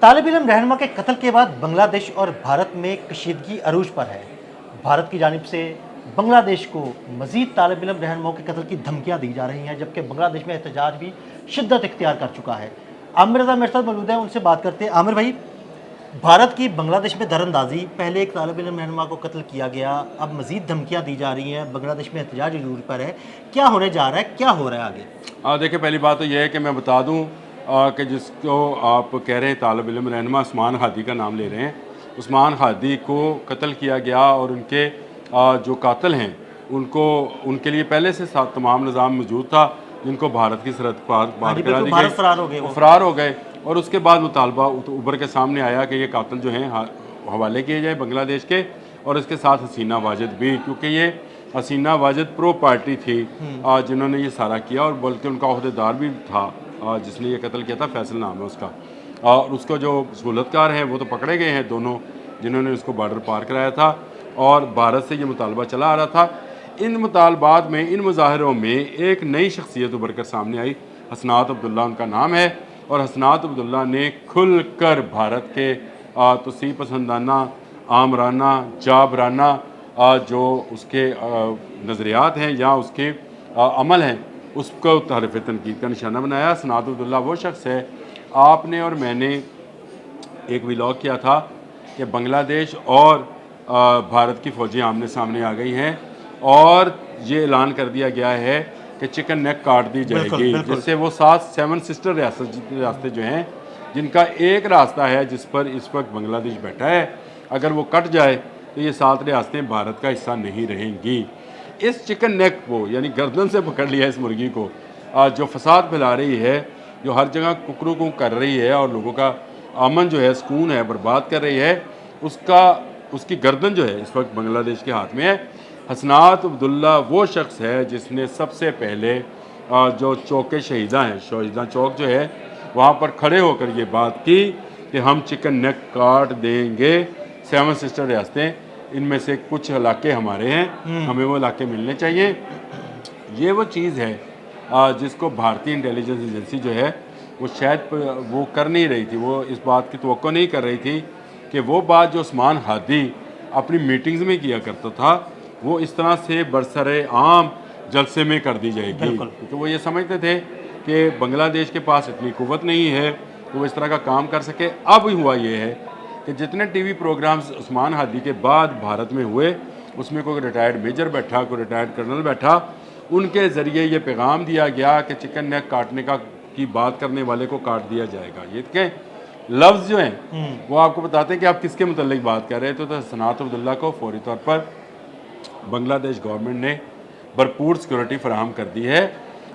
तालिब इल्म रहनुमा के कत्ल के बाद बांग्लादेश और भारत में कशीदगी अरूज पर है। भारत की जानिब से बांग्लादेश को मजीद तालिब इल्म रहनुमाओं के कत्ल की धमकियां दी जा रही हैं, जबकि बांग्लादेश में एहतजाज भी शिद्दत इख्तियार कर चुका है। आमिर रज़ा मेरे साथ मौजूद हैं, उनसे बात करते हैं। आमिर भाई, भारत की बांग्लादेश में दरअंदाजी, पहले एक तालिब इल्म रहनुमा को कत्ल किया गया, अब मजीद धमकियाँ दी जा रही हैं, बांग्लादेश में एहतजाज अरूज पर है। क्या होने जा रहा है, क्या हो रहा है आगे? देखिए, पहली बात तो यह है कि मैं बता दूं कि जिसको आप कह रहे हैं तालिब इल्म रहनुमा उस्मान हादी का नाम ले रहे हैं, उस्मान हादी को कत्ल किया गया और उनके जो कातिल हैं उनको उनके लिए पहले से साथ तमाम निज़ाम मौजूद था, जिनको भारत की सरहद पार करा दी गई, फरार हो गए। और उसके बाद मुतालबा उभर के सामने आया कि ये कातिल जो हैं हवाले किए जाए बांग्लादेश के, और इसके साथ हसीना वाजिद भी, क्योंकि ये हसीना वाजिद प्रो पार्टी थी जिन्होंने ये सारा किया, और बल्कि उनका अहदेदार भी था जिसने ये कत्ल किया था, फैसल नाम है उसका। और उसको जो सहूलतकार हैं वो तो पकड़े गए हैं दोनों, जिन्होंने उसको बॉर्डर पार कराया था, और भारत से ये मुतालबा चला आ रहा था। इन मुतालबात में, इन मुजाहरों में एक नई शख्सियत उभर कर सामने आई। हसनात अब्दुल्ला उनका नाम है, और हसनात अब्दुल्ला ने खुल कर भारत के तोसी पसंदाना, आमराना, जाबराना जो उसके नज़रियात हैं या उसके अमल हैं, उसको तहरीफ तनकीद का निशाना बनाया। हसनात अब्दुल्ला वो शख्स है, आपने और मैंने एक व्लॉग किया था कि बांग्लादेश और भारत की फ़ौजें आमने सामने आ गई हैं, और ये ऐलान कर दिया गया है कि चिकन नेक काट दी जाएगी, जिससे वो 7 सिस्टर रास्ते जो हैं, जिनका एक रास्ता है जिस पर इस वक्त बांग्लादेश बैठा है, अगर वो कट जाए तो ये 7 रियासतें भारत का हिस्सा नहीं रहेंगी। इस चिकन नेक को, यानी गर्दन से पकड़ लिया इस मुर्गी को, जो फसाद फैला रही है, जो हर जगह कुकरू को कर रही है और लोगों का अमन जो है, सुकून है, बर्बाद कर रही है, उसकी गर्दन जो है इस वक्त बांग्लादेश के हाथ में है। हसनात अब्दुल्ला वो शख्स है जिसने सबसे पहले जो चौके शहीदा हैं, शहीदा चौक जो है, वहाँ पर खड़े होकर ये बात की कि हम चिकन नेक काट देंगे। 7 सिस्टर रियासतें, इनमें से कुछ इलाके हमारे हैं, हमें वो इलाके मिलने चाहिए। ये वो चीज़ है जिसको भारतीय इंटेलिजेंस एजेंसी जो है वो शायद वो कर नहीं रही थी, वो इस बात की तवक्को नहीं कर रही थी कि वो बात जो उस्मान हादी अपनी मीटिंग्स में किया करता था, वो इस तरह से बरसरे आम जलसे में कर दी जाएगी, क्योंकि वो ये समझते थे कि बांग्लादेश के पास इतनी कुव्वत नहीं है कि वो इस तरह का काम कर सके। अब हुआ ये है कि जितने टीवी प्रोग्राम्स उस्मान हादी के बाद भारत में हुए, उसमें कोई रिटायर्ड मेजर बैठा, कोई रिटायर्ड कर्नल बैठा, उनके ज़रिए ये पैगाम दिया गया कि चिकन नेक काटने की बात करने वाले को काट दिया जाएगा। ये के लफ्ज़ जो हैं वो आपको बताते हैं कि आप किसके मुतल्लिक बात कर रहे थे। तो हसनात अब्दुल्ला को फौरी तौर पर बांग्लादेश गवर्नमेंट ने भरपूर सिक्योरिटी फराहम कर दी है,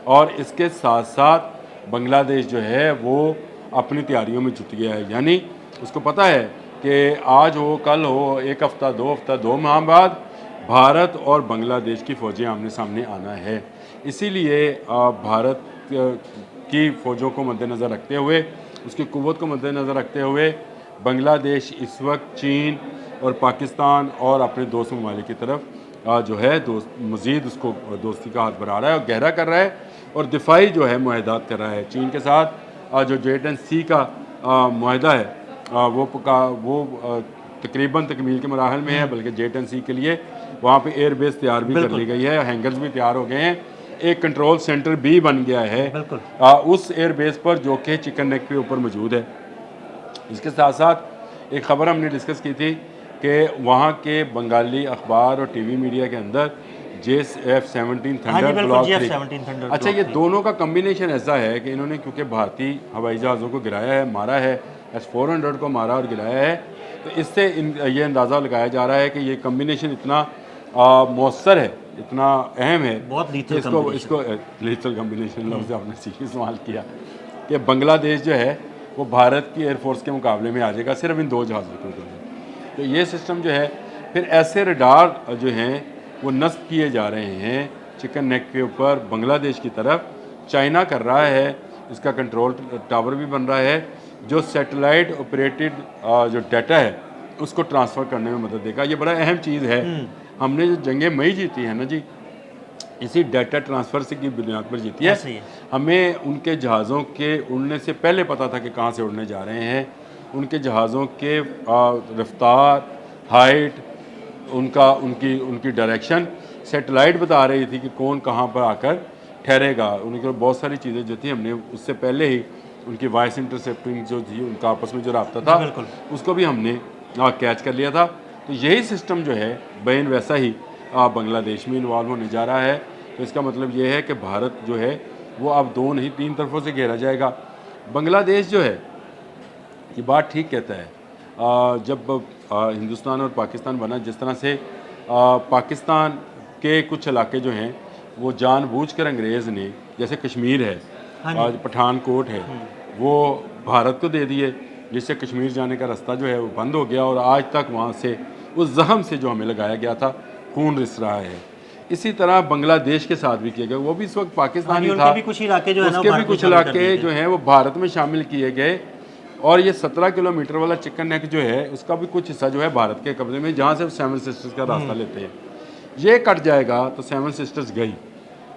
और इसके साथ साथ बांग्लादेश जो है वो अपनी तैयारियों में जुट गया है। यानी उसको पता है कि आज हो, कल हो, एक हफ़्ता, 2 हफ्ता, 2 माह बाद भारत और बांग्लादेश की फ़ौजें आमने सामने आना है। इसीलिए भारत की फ़ौजों को मद्देनज़र रखते हुए, उसकी क़ुव्वत को मद्देनज़र रखते हुए, बांग्लादेश इस वक्त चीन और पाकिस्तान और अपने दोस्त ममालिक की तरफ जो है मज़ीद उसको दोस्ती का हाथ बढ़ा रहा है और गहरा कर रहा है, और दिफाई जो है मुआहदात कर रहा है। चीन के साथ जो JC का मुआहदा है वो तकरीबन तकमील के मराहल में है, बल्कि JC के लिए वहाँ पे एयर बेस तैयार भी कर ली गई है, हैंगर्स भी तैयार हो गए हैं, एक कंट्रोल सेंटर भी बन गया है उस एयर बेस पर, जो कि चिकन नेक के ऊपर मौजूद है। इसके साथ साथ एक ख़बर हमने डिस्कस की थी कि वहाँ के बंगाली अखबार और TV मीडिया के अंदर F-17 थंडर ब्लॉक 3, अच्छा, ये दोनों का कम्बिनेशन ऐसा है कि इन्होंने, क्योंकि भारतीय हवाई जहाज़ों को गिराया है, मारा है, S-400 को मारा और गिराया है, तो इससे ये अंदाज़ा लगाया जा रहा है कि ये कम्बिनेशन इतना मौसर है, इतना अहम है, बहुत इसको लीथल कम्बिनेशन लफ्ज़ आपने सीखी इस्तेमाल किया, कि बांग्लादेश जो है वो भारत की एयरफोर्स के मुकाबले में आ जाएगा सिर्फ इन 2 जहाज़ों की वजह से। तो ये सिस्टम जो है, फिर ऐसे रडार जो हैं वो नस्ब किए जा रहे हैं चिकन नेक के ऊपर बांग्लादेश की तरफ। चाइना कर रहा है, इसका कंट्रोल टावर भी बन रहा है, जो सैटेलाइट ऑपरेटेड जो डाटा है उसको ट्रांसफ़र करने में मदद देगा। ये बड़ा अहम चीज़ है। हमने जो जंगें मई जीती है ना जी, इसी डाटा ट्रांसफ़र से की बुनियाद पर जीती है। हमें उनके जहाज़ों के उड़ने से पहले पता था कि कहाँ से उड़ने जा रहे हैं, उनके जहाज़ों के रफ्तार, हाइट, उनका उनकी उनकी डायरेक्शन सैटेलाइट बता रही थी कि कौन कहाँ पर आकर ठहरेगा। उनकी बहुत सारी चीज़ें जो थी हमने उससे पहले ही उनकी वॉइस इंटरसेप्टिंग जो थी, उनका आपस में जो रब्ता था, जी, बिल्कुल। उसको भी हमने कैच कर लिया था। तो यही सिस्टम जो है बेन वैसा ही बांग्लादेश में इन्वॉल्व होने जा रहा है। तो इसका मतलब ये है कि भारत जो है वो अब 2 नहीं 3 तरफों से घेरा जाएगा। बांग्लादेश जो है ये बात ठीक कहता है। जब हिंदुस्तान और पाकिस्तान बना, जिस तरह से पाकिस्तान के कुछ इलाके जो हैं वो जानबूझकर अंग्रेज़ ने, जैसे कश्मीर है, हाँ जी। आज पठानकोट है, वो भारत को दे दिए, जिससे कश्मीर जाने का रास्ता जो है वो बंद हो गया और आज तक वहाँ से उस ज़ख्म से जो हमें लगाया गया था खून रिस रहा है। इसी तरह बांग्लादेश के साथ भी किया गया, वो भी इस वक्त हाँ पाकिस्तान जी, ही उनके था, भी कुछ इलाके जो है ना वो उसके भी भारत में कुछ शामिल कर दिए इलाके गए। जो हैं वो भारत में शामिल किए गए। और ये 17 किलोमीटर वाला चिकन नेक जो है उसका भी कुछ हिस्सा जो है भारत के कब्जे में, जहाँ से सेवन सिस्टर्स का रास्ता लेते हैं। ये कट जाएगा तो सेवन सिस्टर्स गई,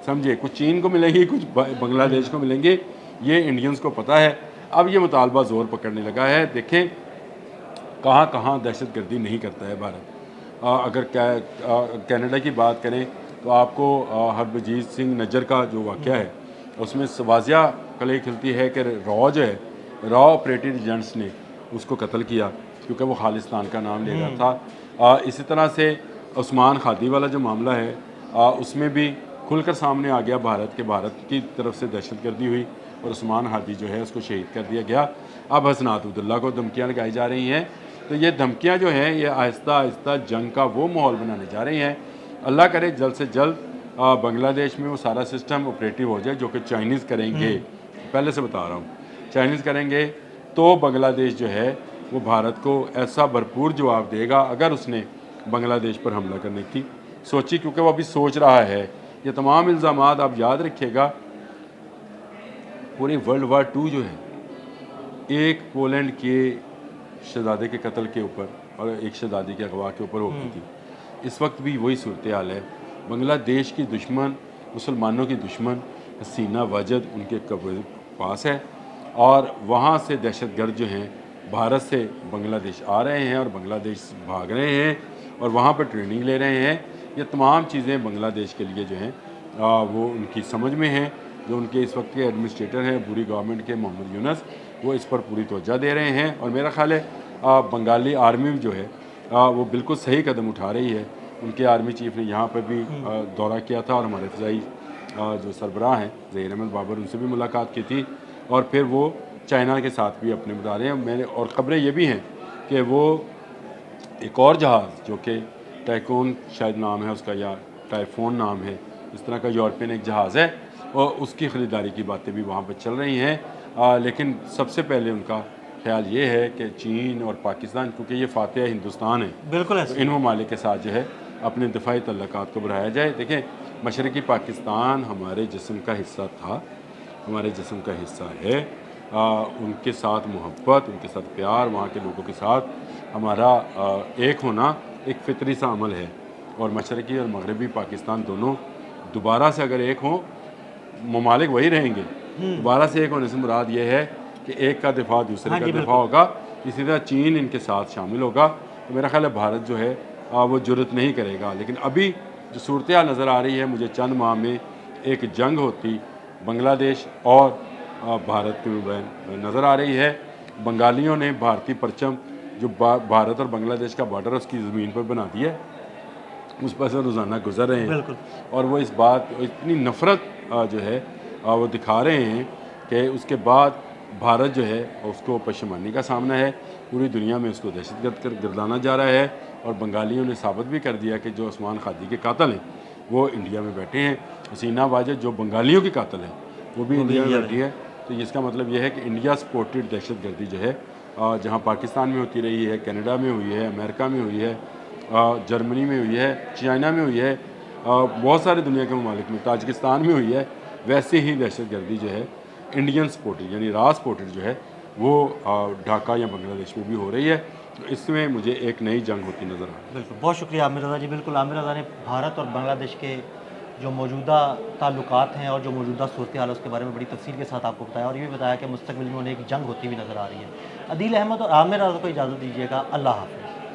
समझिए, कुछ चीन को मिलेंगी, कुछ बांग्लादेश को मिलेंगे, ये इंडियंस को पता है। अब ये मुतालबा ज़ोर पकड़ने लगा है। देखें कहाँ कहाँ दहशत गर्दी नहीं करता है भारत। अगर कनाडा की बात करें तो आपको हरभजीत सिंह नज्जर का जो वाक़या है उसमें वाजिया कलई खिलती है कि रॉ जो है, रॉ ऑपरेटिव एजेंट्स ने उसको कत्ल किया क्योंकि वो खालिस्तान का नाम ले रहा था। इसी तरह से उस्मान खादी वाला जो मामला है उसमें भी खुलकर सामने आ गया भारत के, भारत की तरफ से दहशतगर्दी हुई और उस्मान हादी जो है उसको शहीद कर दिया गया। अब हसनात अब्दुल्ला को धमकियाँ लगाई जा रही हैं। तो ये धमकियाँ जो हैं ये आहिस्ता आहिस्ता जंग का वो माहौल बनाने जा रही हैं। अल्लाह करे जल्द से जल्द बांग्लादेश में वो सारा सिस्टम ऑपरेटिव हो जाए, जो कि चाइनीज़ करेंगे, पहले से बता रहा हूँ, चाइनीज़ करेंगे तो बांग्लादेश जो है वो भारत को ऐसा भरपूर जवाब देगा अगर उसने बांग्लादेश पर हमला करने की सोची, क्योंकि वो अभी सोच रहा है। ये तमाम इल्ज़ाम आप याद रखिएगा, पूरी वर्ल्ड वार 2 जो है एक पोलैंड के शहजादे के कत्ल के ऊपर और एक शहजादी के अगवा के ऊपर होती थी। इस वक्त भी वही सूरत हाल है। बांग्लादेश की दुश्मन, मुसलमानों की दुश्मन हसीना वाजद उनके पास है और वहाँ से दहशतगर्द जो हैं भारत से बांग्लादेश आ रहे हैं और बांग्लादेश भाग रहे हैं और वहाँ पर ट्रेनिंग ले रहे हैं। ये तमाम चीज़ें बांग्लादेश के लिए जो हैं वो उनकी समझ में हैं। जो उनके इस वक्त के एडमिनिस्ट्रेटर हैं पूरी गवर्नमेंट के, मोहम्मद यूनस, वो इस पर पूरी तवज्जो दे रहे हैं और मेरा ख्याल है बंगाली आर्मी जो है वो बिल्कुल सही कदम उठा रही है। उनके आर्मी चीफ ने यहाँ पर भी दौरा किया था और हमारे फ़ज़ाई जो सरबराह हैं ज़हीर अहमद बाबर, उनसे भी मुलाकात की थी और फिर वो चाइना के साथ भी अपने बता रहे हैं। मैंने और ख़बरें ये भी हैं कि वो एक और जहाज़ जो कि टाइकोन शायद नाम है उसका या टाइफोन नाम है, इस तरह का यूरोपियन एक जहाज़ है और उसकी ख़रीदारी की बातें भी वहाँ पर चल रही हैं। लेकिन सबसे पहले उनका ख्याल ये है कि चीन और पाकिस्तान, क्योंकि ये फातह हिंदुस्तान है, बिल्कुल तो ऐसे। इन ममालिक के साथ जो है अपने दिफाई तल्लुकात को बढ़ाया जाए। देखें, मशरक़ी पाकिस्तान हमारे जिस्म का हिस्सा था, हमारे जिस्म का हिस्सा है। उनके साथ मोहब्बत, उनके साथ प्यार, वहाँ के लोगों के साथ हमारा एक होना एक फ़ितरी सा अमल है और मशरक़ी और मगरबी पाकिस्तान दोनों दोबारा से अगर एक हों, ममालिक वही रहेंगे। दोबारा से एक होने से मुराद ये है कि एक का दिफा दूसरे हाँ का जी, दिफा बिल्कुल। होगा। इसी तरह चीन इनके साथ शामिल होगा। तो मेरा ख्याल है भारत जो है वो जुर्रत नहीं करेगा। लेकिन अभी जो सूरत हाल नज़र आ रही है, मुझे चंद माह में एक जंग होती बांग्लादेश और भारत के में नज़र आ रही है। बंगालियों ने भारतीय परचम जो भारत और बांग्लादेश का बॉर्डर उसकी ज़मीन पर बना दिया है, उस पर से रोज़ाना गुजर रहे हैं बिल्कुल। और वो इस बात इतनी नफ़रत जो है वो दिखा रहे हैं कि उसके बाद भारत जो है उसको पशेमानी का सामना है। पूरी दुनिया में उसको दहशतगर्द कर गिरदाना जा रहा है और बंगालियों ने साबित भी कर दिया कि जो उस्मान खादी के कातिल हैं वो इंडिया में बैठे हैं। हसीना वाजद जो बंगालियों की कातिल है वो भी इंडिया में बैठी है। तो इसका मतलब यह है कि इंडिया सपोर्टेड दहशतगर्दी जो है जहाँ पाकिस्तान में होती रही है, कनाडा में हुई है, अमेरिका में हुई है, जर्मनी में हुई है, चाइना में हुई है, बहुत सारे दुनिया के ममालिक में, ताजिकिस्तान में हुई है, वैसे ही दहशतगर्दी जो है इंडियन सपोर्टेड यानी रा सपोर्टेड जो है वो ढाका या बांग्लादेश में भी हो रही है। तो इसमें मुझे एक नई जंग होती नज़र आ रही है। बिल्कुल, बहुत शुक्रिया आमिर रज़ा जी। बिल्कुल, आमिर रज़ा ने भारत और बांग्लादेश के जो मौजूदा ताल्लुकात हैं और जो मौजूदा सूरत हाल है उसके बारे में बड़ी तफसील के साथ आपको बताया और ये भी बताया कि मुस्तकबिल में उन्हें एक जंग होती हुई नज़र आ रही है। अदील अहमद और आमिर आज़ा को इजाज़त दीजिएगा। अल्लाह हाफ़िज़।